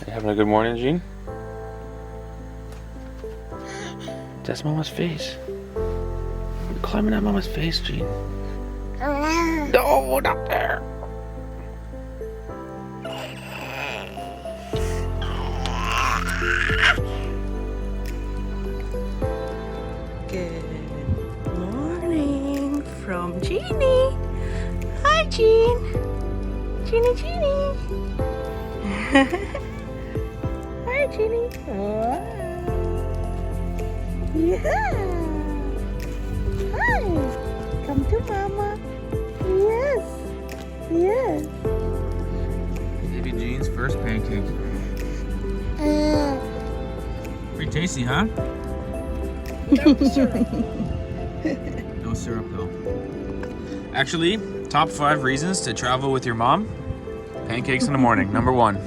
You having a good morning, Jean? That's Mama's face. You're climbing at Mama's face, Jean. No, not there. Good morning from Jeannie. Hi, Jean. Jeannie. Hi, Jeannie. Wow. Yeah. Hi. Come to Mama. Yes. Baby Jean's first pancake. Pretty tasty, huh? No syrup though. Actually, top 5 reasons to travel with your mom. Pancakes in the morning, number 1.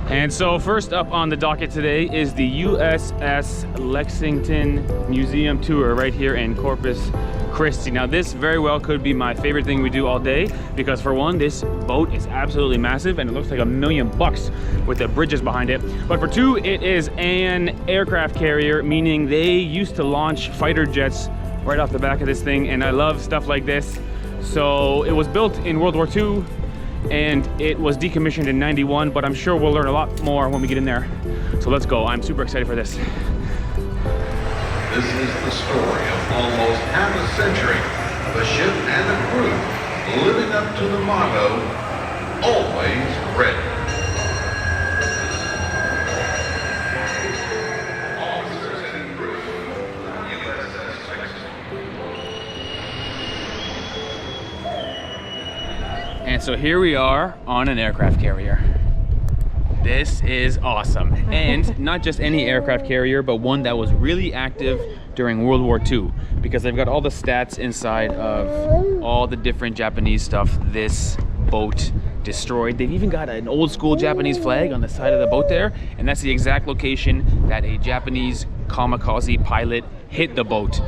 And so first up on the docket today is the USS Lexington Museum tour right here in Corpus Christi. Now this very well could be my favorite thing we do all day because for one, this boat is absolutely massive and it looks like $1 million with the bridges behind it. But for 2, it is an aircraft carrier, meaning they used to launch fighter jets right off the back of this thing, and I love stuff like this. So it was built in World War II and it was decommissioned in '91, but I'm sure we'll learn a lot more when we get in there. So let's go. I'm super excited for this. This is the story of almost half a century of a ship and a crew living up to the motto, always ready. Officers and crew, USS Lexington. And so here we are on an aircraft carrier. This is awesome. And not just any aircraft carrier, but one that was really active during World War II, because they've got all the stats inside of all the different Japanese stuff this boat destroyed. They've even got an old school Japanese flag on the side of the boat there, and that's the exact location that a Japanese kamikaze pilot hit the boat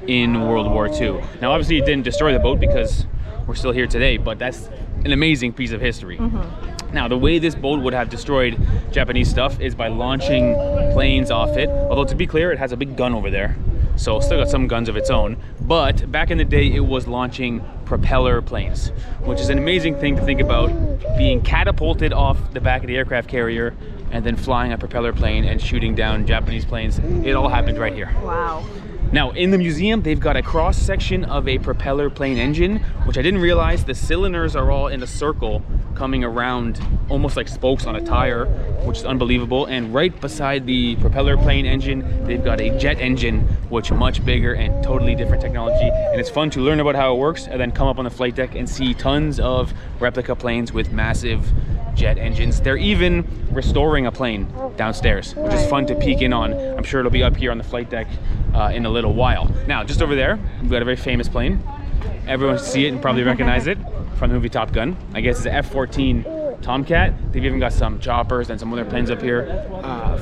in World War II. Now obviously it didn't destroy the boat because we're still here today, but that's an amazing piece of history. Now, the way this boat would have destroyed Japanese stuff is by launching planes off it. Although, to be clear, it has a big gun over there. So, still got some guns of its own. But back in the day, it was launching propeller planes, which is an amazing thing to think about, being catapulted off the back of the aircraft carrier and then flying a propeller plane and shooting down Japanese planes. It all happened right here. Wow. Now, in the museum, they've got a cross section of a propeller plane engine, which I didn't realize the cylinders are all in a circle coming around almost like spokes on a tire, which is unbelievable. And right beside the propeller plane engine, they've got a jet engine, which is much bigger and totally different technology. And it's fun to learn about how it works and then come up on the flight deck and see tons of replica planes with massive jet engines. They're even restoring a plane downstairs, which is fun to peek in on. I'm sure it'll be up here on the flight deck in a little while. Now, just over there, we've got a very famous plane. Everyone should see it and probably recognize it from the movie Top Gun. I guess it's an F-14 Tomcat. They've even got some choppers and some other planes up here.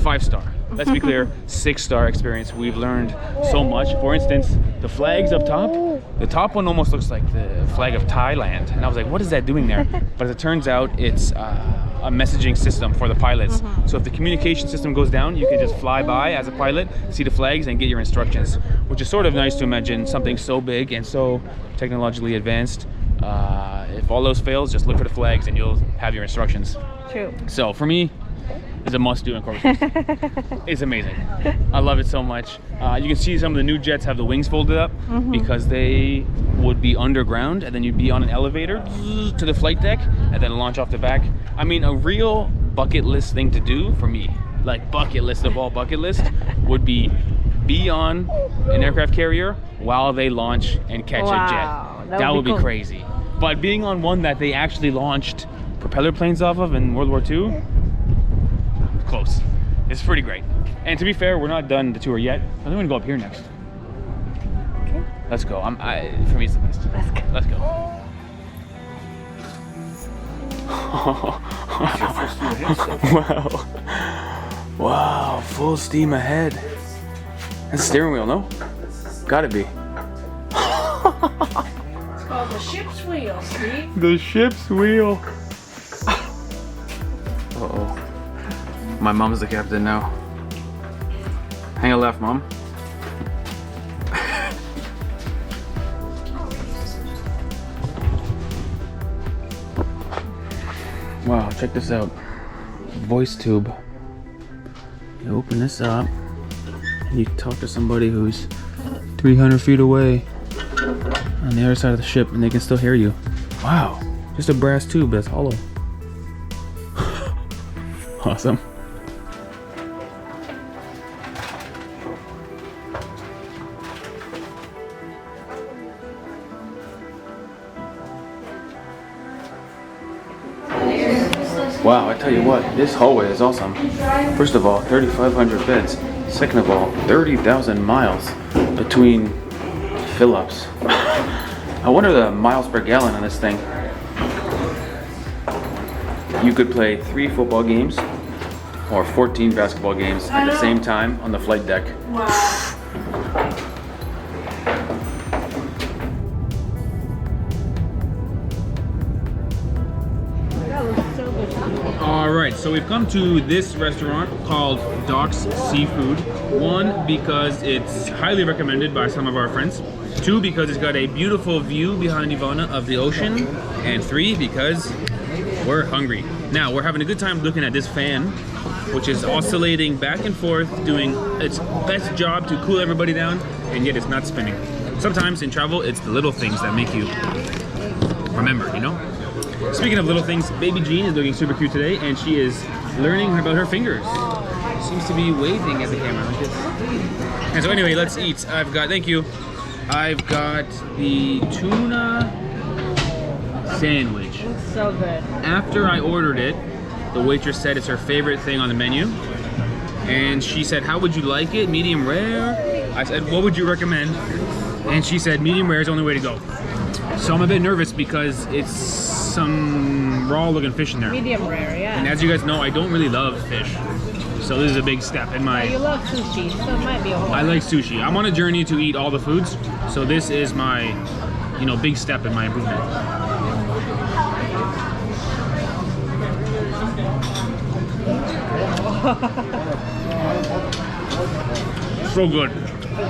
5-star. Let's be clear, 6-star experience. We've learned so much. For instance, the flags up top, the top one almost looks like the flag of Thailand. And I was like, what is that doing there? But as it turns out, it's a messaging system for the pilots. So if the communication system goes down, you can just fly by as a pilot, see the flags and get your instructions, which is sort of nice to imagine something so big and so technologically advanced. If all those fails, just look for the flags and you'll have your instructions. True. So for me, it's a must-do in Corpus-Christi. It's amazing. I love it so much. You can see some of the new jets have the wings folded up because they would be underground and then you'd be on an elevator to the flight deck and then launch off the back. I mean, a real bucket list thing to do for me, like bucket list of all bucket list, would be on an aircraft carrier while they launch and catch a jet. That would be crazy. But being on one that they actually launched propeller planes off of in World War II, close. It's pretty great. And to be fair, we're not done the tour yet. I think we're gonna go up here next. Okay. Let's go. For me, it's the best. Let's go. Wow. Wow, full steam ahead. That's the steering wheel, no? Gotta be. It's called called the ship's wheel, Steve. The ship's wheel. Uh-oh. My mom's the captain now. Hang a left, Mom. Wow, check this out. Voice tube. You open this up and you talk to somebody who's 300 feet away on the other side of the ship and they can still hear you. Wow, just a brass tube that's hollow. Awesome. Wow, I tell you what, this hallway is awesome. First of all, 3,500 beds. Second of all, 30,000 miles between fill-ups. I wonder the miles per gallon on this thing. You could play 3 football games or 14 basketball games at the same time on the flight deck. Wow. Alright, so we've come to this restaurant called Doc's Seafood. 1, because it's highly recommended by some of our friends. 2, because it's got a beautiful view behind Ivana of the ocean. And 3, because we're hungry. Now, we're having a good time looking at this fan, which is oscillating back and forth, doing its best job to cool everybody down, and yet it's not spinning. Sometimes in travel, it's the little things that make you remember, you know? Speaking of little things, baby Jean is looking super cute today, and she is learning about her fingers. Seems to be waving at the camera like this. And so anyway, let's eat. Thank you. I've got the tuna sandwich. Looks so good. After I ordered it, the waitress said it's her favorite thing on the menu. And she said, how would you like it? Medium rare? I said, what would you recommend? And she said, medium rare is the only way to go. So I'm a bit nervous because it's some raw looking fish in there. Medium rare, yeah. And as you guys know, I don't really love fish. So this is a big step in my... You love sushi, so it might be a whole I like sushi. I'm on a journey to eat all the foods. So this is my, you know, big step in my improvement. So good.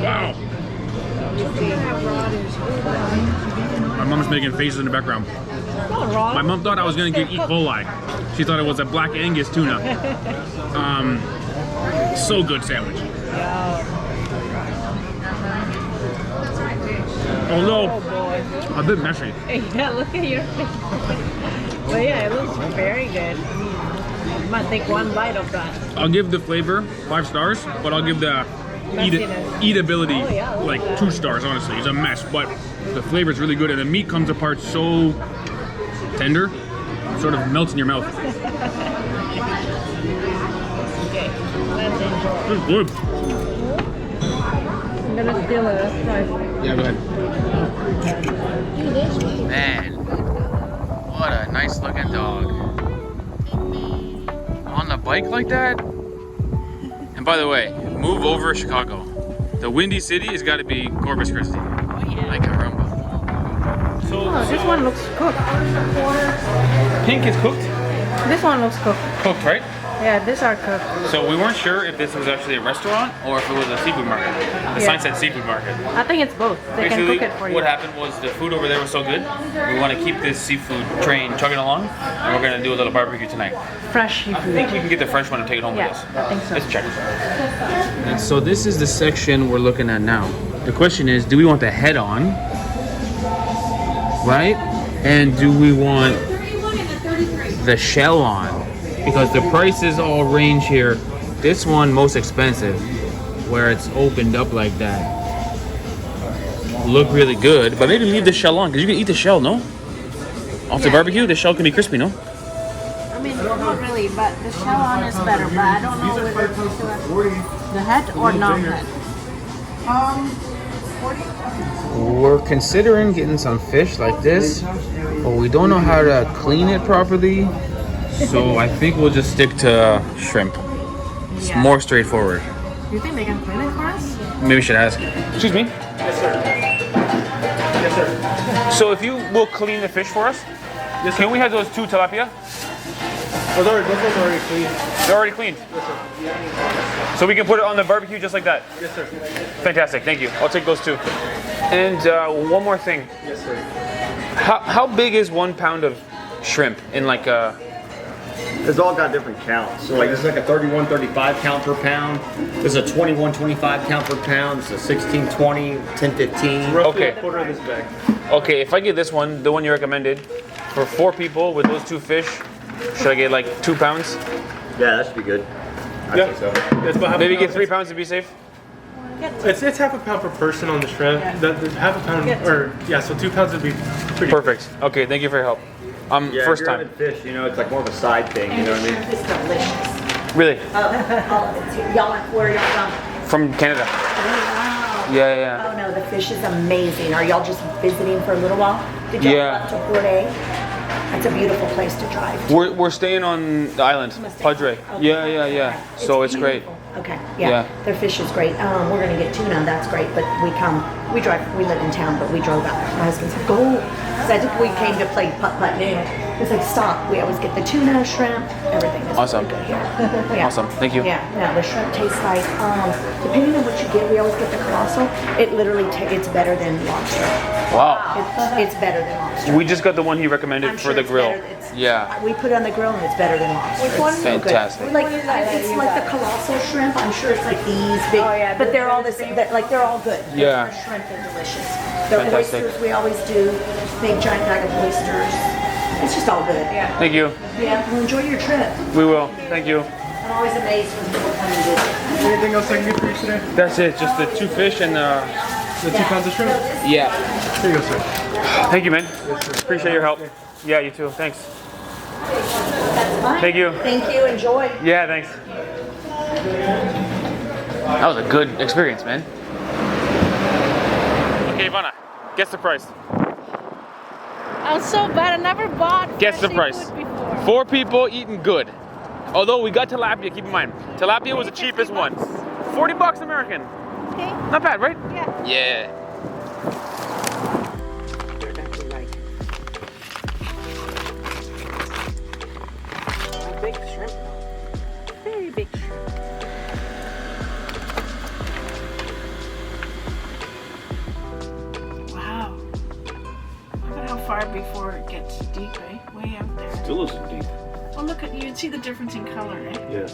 Wow. My mom's making faces in the background. My mom thought I was gonna get E. coli. She thought it was a black Angus tuna. So good sandwich. Although a bit messy. Yeah, look at your face. But yeah, it looks very good. I might take one bite of that. I'll give the flavor 5 stars, but I'll give the eatability like 2 stars. Honestly, it's a mess, but the flavor is really good, and the meat comes apart so tender, sort of melts in your mouth. Okay, let's enjoy. It's good. I'm gonna steal it. Let's try. Yeah, go ahead. Man, what a nice looking dog. On the bike like that? And by the way, move over Chicago. The windy city has got to be Corpus-Christi. Oh yeah. Like caramba. So, this one looks cooked. Pink is cooked? This one looks cooked. Cooked, right? Yeah, these are cooked. So we weren't sure if this was actually a restaurant or if it was a seafood market. The sign said seafood market. I think it's both. They Basically, can cook it for you. what happened was the food over there was so good, we want to keep this seafood train chugging along, and we're going to do a little barbecue tonight. Fresh I seafood. think we can get the fresh one and take it home Yeah, with us. I think so. Let's check. And so this is the section we're looking at now. The question is, do we want the head on, right? And do we want the shell on? Because the prices all range here. This one most expensive, where it's opened up like that. Look really good, but maybe leave the shell on, because you can eat the shell, no? Off the barbecue, the shell can be crispy, no? I mean, not really, but the shell on is better, but I don't know whether to the head or non-head. We're considering getting some fish like this, but we don't know how to clean it properly. So I think we'll just stick to shrimp. It's more straightforward. Do you think they can clean it for us? Maybe we should ask. Excuse me. Yes, sir. Yes, Yes, sir. So if you will clean the fish for us, Yes, can we have those 2 tilapia? Oh, those ones are already clean. They're already cleaned. Yes, sir. So we can put it on the barbecue just like that? Yes, sir. Fantastic, thank you. I'll take those 2. And one more thing. Yes, sir. How big is 1 pound of shrimp in like a... It's all got different counts. So like this is like a 31, 35 count per pound. This is a 21, 25 count per pound. This is a 16, 20, 10, 15. Roughly Okay. a quarter of this bag. Okay, if I get this one, the one you recommended, for 4 people with those 2 fish, should I get like 2 pounds? Yeah, that should be good. I think so. It's about half Maybe a get pound. 3 pounds to be safe? It's half a pound per person on the shrimp. The half a pound, or yeah, so 2 pounds would be pretty. Perfect. Okay, thank you for your help. Yeah, First if you're time. having fish, you know, it's like more of a side thing, you know what I mean? It's delicious. Really? All of it's here. Y'all, where are y'all from? From Canada. Wow. Yeah, yeah. Oh no, the fish is amazing. Are y'all just visiting for a little while? Did y'all Yeah. go up to Port A? That's a beautiful place to drive to. We're staying on the island, Padre. Okay. Yeah, yeah, yeah. So it's great. beautiful. Okay, yeah. Yeah. Their fish is great. We're gonna get tuna, that's great, but we live in town, but we drove out. My husband said, go. Because I think we came to play putt-putt noon. It's like, stop. We always get the tuna, shrimp, everything is Awesome. really good here. Yeah. Awesome. Thank you. Yeah, no, the shrimp tastes like, depending on what you get, we always get the colossal. It literally, it's better than lobster. Wow. It's better than lobster. We just got the one he recommended I'm for sure the it's grill. better. Yeah. We put it on the grill and it's better than lobster. Which one? Fantastic. Like it's like the colossal shrimp. I'm sure it's like these big, but they're all the same. They're all good. Yeah. The shrimp are delicious. The Fantastic. oysters we always do. Big giant bag of oysters. It's just all good. Yeah. Thank you. Yeah. Well, enjoy your trip. We will. Thank you. I'm always amazed when people come and visit. Anything else I can get for you today? That's it. Just the 2 fish and The 2 pounds of shrimp? yeah. Here you go, sir. Thank you, man. Appreciate your help. Yeah, you too. Thanks. That's fine. Thank you. Thank you. Enjoy. Yeah, thanks. That was a good experience, man. Okay, Ivana, guess the price. I'm so bad. I never bought. Guess the fresh price. seafood before. 4 people eating good. Although we got tilapia, keep in mind. Tilapia was the cheapest one. 40 bucks American. Okay. Not bad, right? Yeah. Yeah. Big shrimp. Very big shrimp. Wow. Look at how far before it gets deep, eh? Way out there. Still isn't deep. Oh, look at you can see the difference in color, eh? Yeah.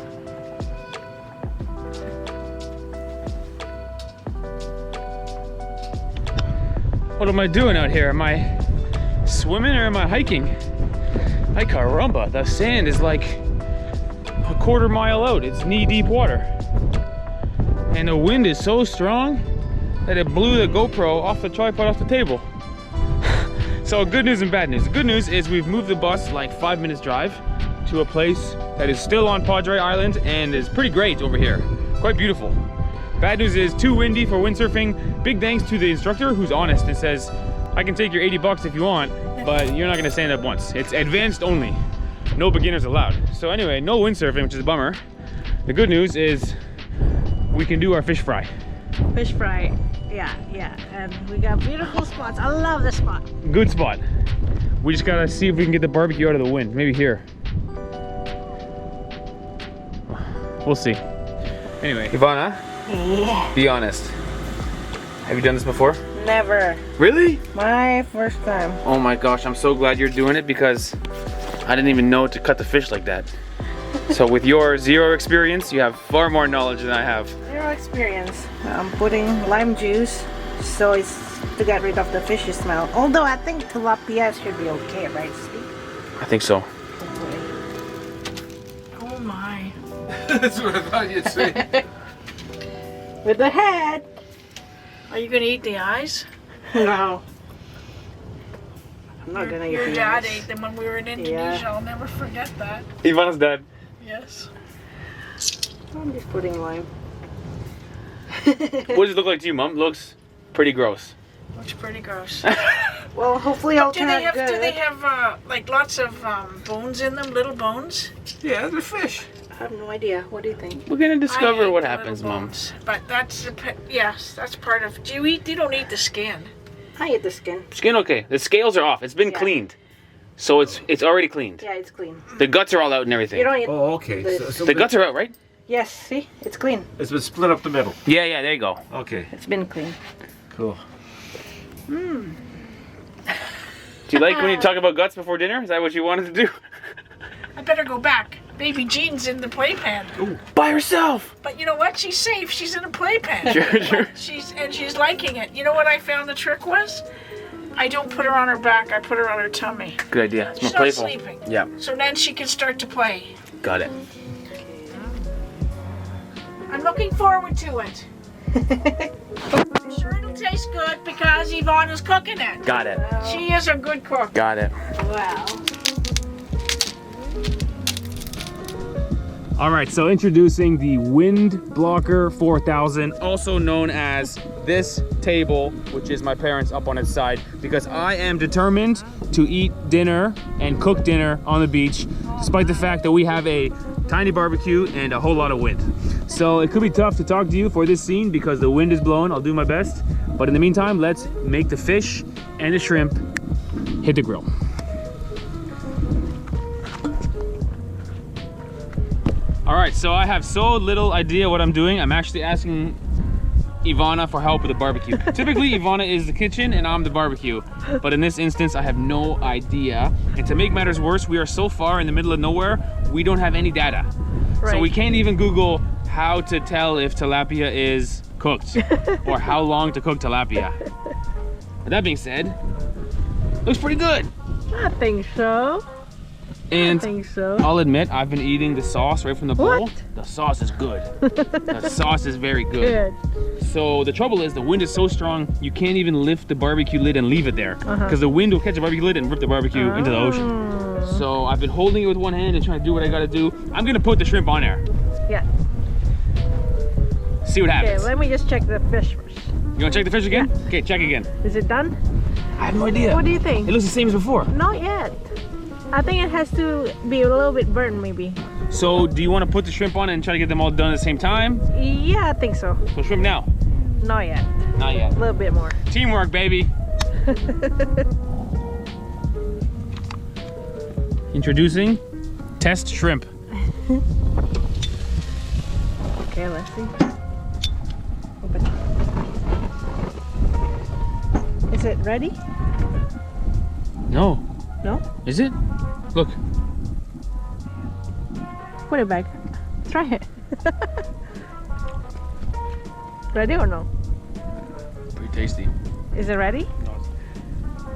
What am I doing out here? Am I swimming or am I hiking? Ay caramba, the sand is like a quarter mile out. It's knee-deep water. And the wind is so strong that it blew the GoPro off the tripod off the table. So good news and bad news. The good news is we've moved the bus like 5 minutes drive to a place that is still on Padre Island and is pretty great over here. Quite beautiful. Bad news is too windy for windsurfing. Big thanks to the instructor who's honest and says, I can take your 80 bucks if you want, but you're not gonna stand up once. It's advanced only. No beginners allowed. So anyway, no windsurfing, which is a bummer. The good news is we can do our fish fry. Fish fry. Yeah, yeah. And we got beautiful spots. I love this spot. Good spot. We just gotta see if we can get the barbecue out of the wind. Maybe here. We'll see. Anyway, Ivana, Yeah. be honest. Have you done this before? Never. Really? My first time. Oh my gosh, I'm so glad you're doing it because I didn't even know to cut the fish like that. So with your 0 experience, you have far more knowledge than I have. Zero experience. I'm putting lime juice so it's to get rid of the fishy smell. Although I think tilapia should be okay, right, Steve? I think so. Oh my. That's what I thought you'd say. With the head. Are you gonna eat the eyes? No. I'm not gonna eat Your the dad eyes. ate them when we were in Indonesia. I'll never forget that. Ivana's dad. Yes. I'm just putting lime. What does it look like to you, Mom? Looks pretty gross. Looks pretty gross. Well, hopefully I'll do turn they out have? good. Do they have like lots of bones in them? Little bones? Yeah, they're fish. I have no idea. What do you think? We're gonna I discover hate what the happens, little Mom. bones. But that's yes, that's part of. Do you eat? You don't eat the skin. I eat the skin. Skin okay. The scales are off. It's been cleaned. So it's already cleaned. Yeah, it's clean. The guts are all out and everything. You don't eat Oh, okay. The guts are out, right? Yes, see? It's clean. It's been split up the middle. Yeah, there you go. Okay, It's been clean. cool. Do you like when you talk about guts before dinner? Is that what you wanted to do? I better go back. Baby Jean's in the playpen. By herself. But you know what? She's safe. She's in a playpen. Sure. She's liking it. You know what I found the trick was? I don't put her on her back. I put her on her tummy. Good idea. It's more She's not playful. sleeping. Yeah. So then she can start to play. Got it. I'm looking forward to it. I'm sure it'll taste good because Ivana's cooking it. Got it. She is a good cook. Got it. Wow. All right, so introducing the Wind Blocker 4000, also known as this table, which is my parents' up on its side, because I am determined to eat dinner and cook dinner on the beach, despite the fact that we have a tiny barbecue and a whole lot of wind. So it could be tough to talk to you for this scene because the wind is blowing. I'll do my best. But in the meantime, let's make the fish and the shrimp hit the grill. All right, so I have so little idea what I'm doing. I'm actually asking Ivana for help with the barbecue. Typically, Ivana is the kitchen and I'm the barbecue. But in this instance, I have no idea. And to make matters worse, we are so far in the middle of nowhere, we don't have any data. Right. So we can't even Google how to tell if tilapia is cooked or how long to cook tilapia. But that being said, looks pretty good. I think so. And I think so. I'll admit, I've been eating the sauce right from the bowl. What? The sauce is good. The sauce is very good. So the trouble is the wind is so strong, you can't even lift the barbecue lid and leave it there. Because the wind will catch the barbecue lid and rip the barbecue into the ocean. So I've been holding it with one hand and trying to do what I gotta do. I'm gonna put the shrimp on there. Yeah. See what Okay, happens. let me just check the fish first. You wanna check the fish again? Okay, check again. Is it done? I have no idea. What do you think? It looks the same as before. Not yet. I think it has to be a little bit burnt maybe. So do you wanna put the shrimp on and try to get them all done at the same time? Yeah, I think so. So shrimp now. Not yet. Not yet. A little bit more. Teamwork, baby. Introducing test shrimp. Okay, let's see. Open. Is it ready? No. No? Is it? Look. Put it back. Try it. Ready or no? Pretty tasty. Is it ready?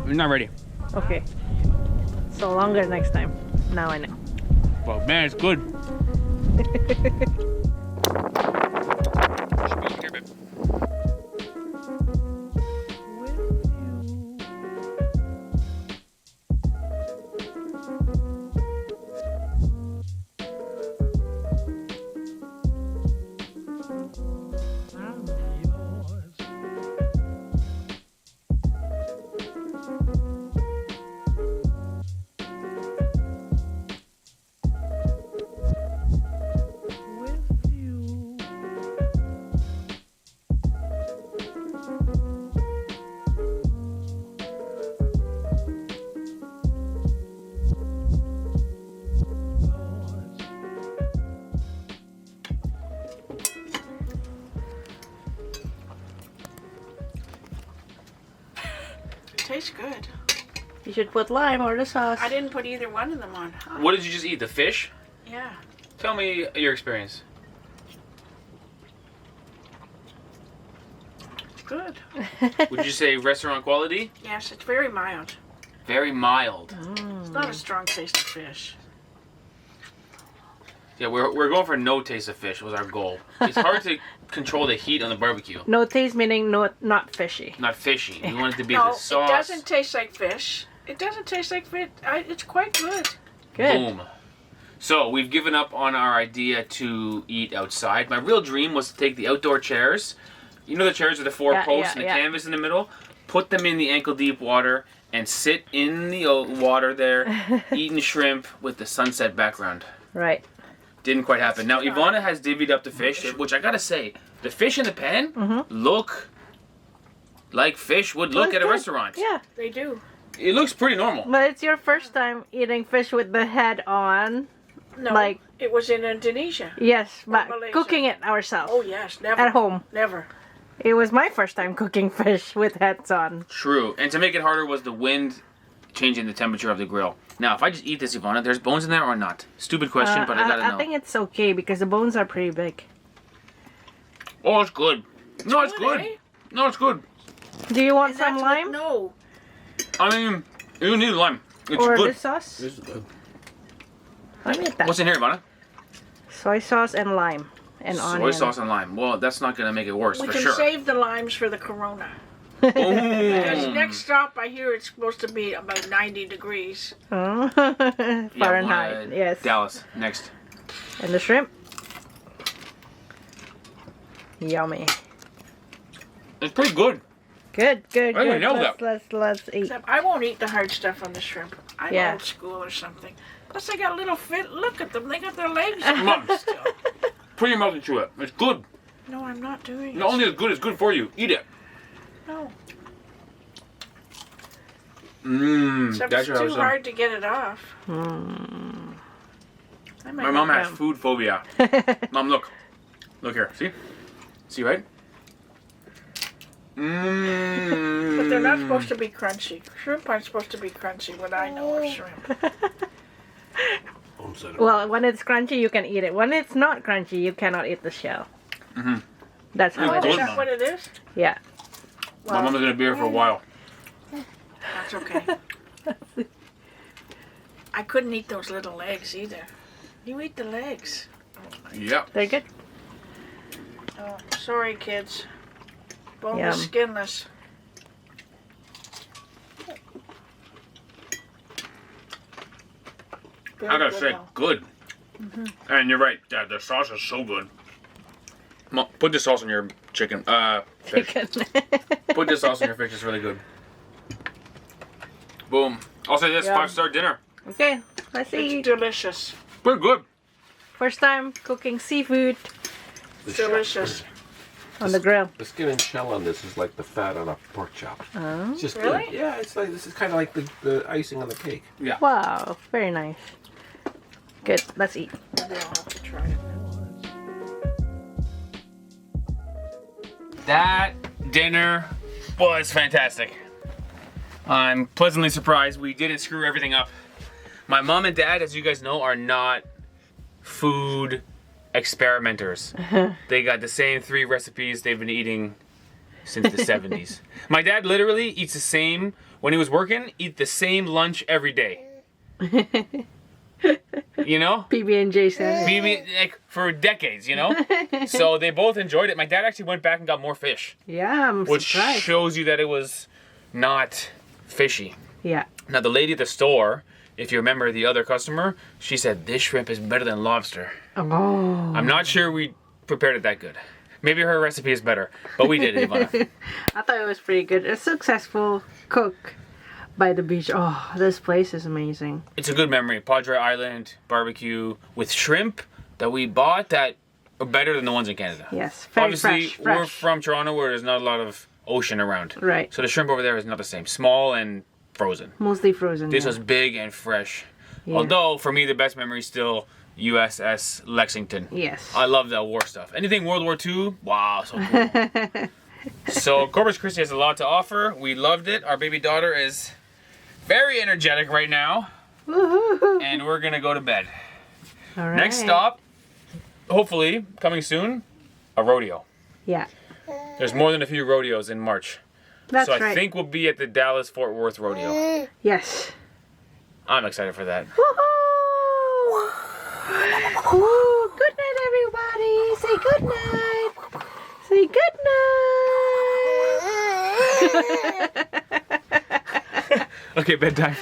I'm not ready. Okay. So longer next time. Now I know. But man, it's good. Tastes good. You should put lime or the sauce. I didn't put either one of them on. What did you just eat? The fish? Yeah. Tell me your experience. Good. Would you say restaurant quality? Yes, it's very mild. Very mild. It's not a strong taste of fish. Yeah, we're going for no taste of fish was our goal. It's hard to control the heat on the barbecue. No taste meaning not fishy. Not fishy. We want it to be No, the sauce. it doesn't taste like fish. It doesn't taste like fish. It's quite good. Good. Boom. So we've given up on our idea to eat outside. My real dream was to take the outdoor chairs. You know the chairs with the four posts and the canvas in the middle? Put them in the ankle deep water and sit in the water there, eating shrimp with the sunset background. Right. Didn't quite happen. Now Ivana has divvied up the fish, which I gotta say, the fish in the pan look like fish would look Looks at a good. restaurant. Yeah. They do. It looks pretty normal. But it's your first time eating fish with the head on. No, Like- it was in Indonesia. Yes, but Malaysia. cooking it ourselves. Oh yes, never. At home. Never. It was my first time cooking fish with heads on. True. And to make it harder was the wind changing the temperature of the grill. Now, if I just eat this, Ivana, there's bones in there or not? Stupid question, but I gotta know. I think it's okay because the bones are pretty big. Oh, it's good. No, it's good, good. eh? No, it's good. Do you want And that's some what- lime? No. I mean, you need lime. It's Or good. this sauce? This is good. Let me eat that. What's in here, Ivana? Soy sauce and lime. And Soy onion. sauce and lime. Well, that's not gonna make it worse, We for can sure. save the limes for the Corona. Because Boom. next stop, I hear it's supposed to be about 90 degrees. Oh. Yeah, Fahrenheit, yes. Dallas, next. And the shrimp. Yummy. It's pretty good. Good, good, I didn't good. know Let's eat. Except I won't eat the hard stuff on the shrimp. I'm Yeah. old school or something. Plus, they got little fit. Look at them. They got their legs. Mom, still. put your mouth into it. It's good. No, I'm not doing Not it. only is good, it's good for you. Eat it. No. Mmm. Except That's it's your too hard to get it off. I might My mom not has have- food phobia. Mom, look. Look here. See? See, right? Mmm. But they're not supposed to be crunchy. Shrimp aren't supposed to be crunchy, what I know of shrimp. Home center. Well, when it's crunchy, you can eat it. When it's not crunchy, you cannot eat the shell. Mhm. That's how Oh, it good, is is. that Mom. what it is? Yeah. My mom's gonna be here for a while. That's okay. I couldn't eat those little legs either. You eat the legs. Yeah. They're good. Oh, sorry, kids. Boneless, Yum. skinless. Very I gotta good say, though. good. And you're right, Dad. The sauce is so good. Mom, put this sauce on your chicken. Fish. Chicken. Put this sauce on your fish. It's really good. Boom. I'll say this: Yum. 5-star dinner. Okay, let's It's eat. delicious. Pretty good. First time cooking seafood The shell- Delicious. on the grill. The skin and shell on this is like the fat on a pork chop. Oh. It's just Really? good. Yeah, it's like this is kind of like the icing on the cake. Wow, very nice. Good, let's eat. Maybe I'll have to try it. That dinner was fantastic. I'm pleasantly surprised we didn't screw everything up. My mom and dad, as you guys know, are not food experimenters. They got the same 3 recipes they've been eating since the 70s. My dad literally eats the same, when he was working, eat the same lunch every day. You know? PB&J said. Maybe like for decades, you know? So they both enjoyed it. My dad actually went back and got more fish, Yeah, I'm which surprised. shows you that it was not fishy. Yeah. Now the lady at the store, if you remember the other customer, she said this shrimp is better than lobster. Oh. I'm not sure we prepared it that good. Maybe her recipe is better, but we did it, Ivana. I thought it was pretty good. A successful cook by the beach. Oh, this place is amazing. It's a good memory. Padre Island barbecue with shrimp that we bought that are better than the ones in Canada. Yes, very Obviously, fresh. we're from Toronto where there's not a lot of ocean around. Right. So the shrimp over there is not the same. Small and frozen. Mostly frozen. This yeah. was big and fresh. Yeah. Although, for me, the best memory is still USS Lexington. Yes. I love that war stuff. Anything World War II, wow, so cool. So Corpus-Christi has a lot to offer. We loved it. Our baby daughter is very energetic right now. Woohoo. And we're going to go to bed. All right. Next stop, hopefully, coming soon, a rodeo. Yeah. There's more than a few rodeos in March. That's so I right. think we'll be at the Dallas-Fort Worth Rodeo. Yes. I'm excited for that. Woohoo! Ooh, good night, everybody. Say good night. Say good night. Okay, bedtime.